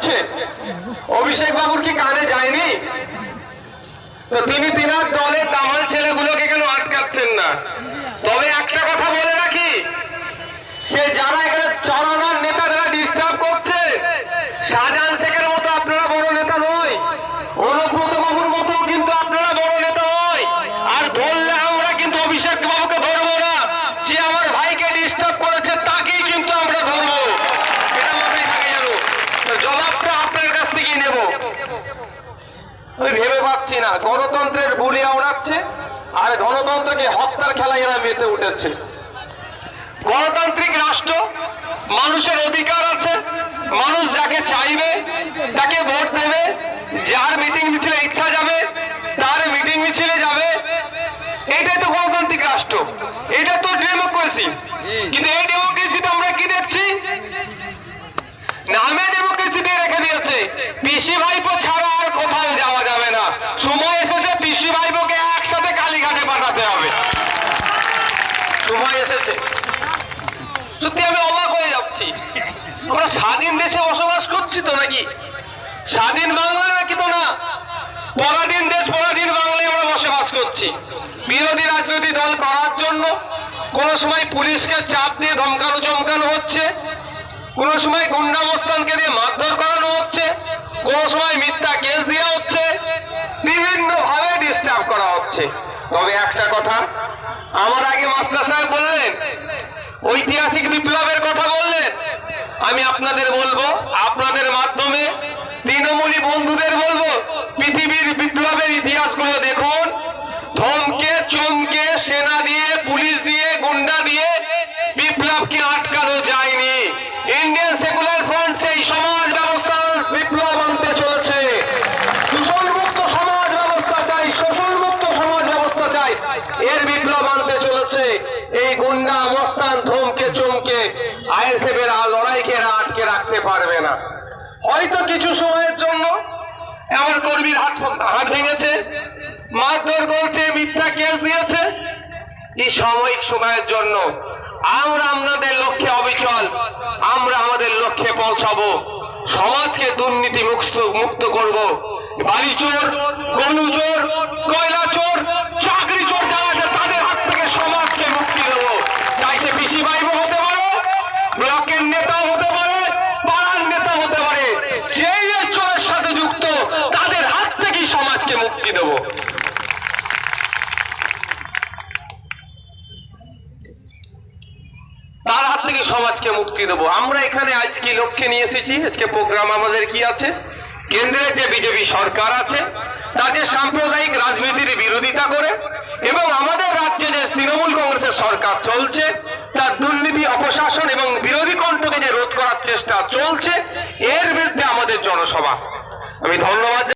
হচ্ছে, অভিষেক বাবুর কি কানে যায়নি? তো তিনি তিনার দলের দামাল ছেলেগুলোকে কেন আটকাচ্ছেন না? তবে একটা কথা বলে রাখি, সে যারা এখানে চড়ানোর নেতা যারা ডিস্টার্ব করছে, শাহজাহান শেখের মতো আপনারা বড় নেতা নয়, অনুব্রত বাবুর মতো কিন্তু আপনারা বড় নেতা নয়। আর ধরলে আমরা কিন্তু অভিষেক বাবুকে ধরবো না, যে আমার ভাইকে ডিস্টার্ব করেছে তাকেই কিন্তু আমরা ধরবো, এটা মাথায় থাকে জানো। জবাবটা আপনার কাছ থেকেই নেব। আমি ভেবে পাচ্ছি না, গণতন্ত্রের বুলিয়া ওড়াচ্ছে আর গণতন্ত্রকে হত্যার খেলায় এরা মেতে উঠেছে। গণতান্ত্রিক রাষ্ট্র, মানুষের অধিকার আছে, মানুষ যাকে চাইবে তাকে ভোট দেবে, যার মিটিং মিছিলে ইচ্ছা যাবে তার মিটিং মিছিলে যাবে। এটাই তো গণতান্ত্রিক রাষ্ট্র, এটা তো ডেমোক্রেসি। কিন্তু এই ডেমোক্রেসিতে আমরা কি দেখছি? নামে ডেমোক্রেসি দিয়ে রেখে দিয়েছে, পিসি ভাইপো ছাড়া আর কোথাও যাওয়া যাবে না। সময় এসেছে পিসি ভাইপোকে একসাথে কালীঘাটে পাঠাতে হবে, সময় এসেছে। সত্যি আমি অবাক হয়ে যাচ্ছি, আমরা স্বাধীন দেশে বসবাস করছি তো নাকি? স্বাধীন বাংলা নাকি তো না, পরাধীন দেশ পরাধীন বাংলায় আমরা বসবাস করছি। বিরোধী রাজনৈতিক দল করার জন্য কোন সময় পুলিশকে চাপ দিয়ে ধমকানো চমকানো হচ্ছে, কোন সময় গুন্ডা মস্তানকে দিয়ে মারধর করানো হচ্ছে, কোন সময় মিথ্যা কেস দেওয়া হচ্ছে, বিভিন্ন ভাবে ডিস্টার্ব করা হচ্ছে। তবে একটা কথা, আমার আগে মাস্টার সাহেব বললেন, ঐতিহাসিক বিপ্লবের কথা বললেন, আমি আপনাদের বলবো, আপনাদের মাধ্যমে তৃণমূলী বন্ধুদের বলবো, পৃথিবীর বিপ্লবের ইতিহাসগুলো দেখুন। ধমকে চমকে সেনা দিয়ে পুলিশ দিয়ে গুন্ডা দিয়ে বিপ্লবকে আটকানো যায়নি। ইন্ডিয়ান সেকুলার ফ্রন্ট সেই সমাজ ব্যবস্থার বিপ্লব আনতে চলেছে। দূষণমুক্ত সমাজ ব্যবস্থা চাই, শোষণমুক্ত সমাজ ব্যবস্থা চাই, এর বিপ্লব আনতে চলেছে। এই গুন্ডা মস্তান ধমকে চমকে আইএসএফ এর লড়াইকে আটকে রাখতে পারবে না। হয়তো কিছু সময়ের জন্য আমার কর্মীর হাত ভেঙেছে, মারধর করছে, মিথ্যা কেস দিয়েছে, এই সাময়িক সময়ের জন্য। আমরা আমাদের লক্ষ্যে অবিচল, আমরা আমাদের লক্ষ্যে পৌঁছাবো। সমাজকে দুর্নীতি মুক্ত করব। বাড়ি চোর, গরু চোর, কয়লা চোর, চাকরি চোর যারা আছে তাদের হাত থেকে সমাজকে মুক্তি দেবো। চাই সে পিসি ভাইবো হতে পারে, ব্লকের নেতাও হতে পারে, পাড়ার নেতা হতে পারে, যেই এই চোরের সাথে যুক্ত তাদের হাত থেকেই সমাজকে মুক্তি দেবো। তার হাত থেকে সমাজকে মুক্তি দেবো। আমরা এখানে আজ কি লক্ষ্যে নিয়ে এসেছি, আজকে প্রোগ্রাম আমাদের কি আছে? কেন্দ্রের যে বিজেপি সরকার আছে তাদের সাম্প্রদায়িক রাজনীতির বিরোধিতা করে এবং আমাদের রাজ্যে যে তৃণমূল কংগ্রেসের সরকার চলছে তার দুর্নীতি, অপশাসন এবং বিরোধী কণ্ঠকে যে রোধ করার চেষ্টা চলছে, এর বিরুদ্ধে আমাদের জনসভা। আমি ধন্যবাদ।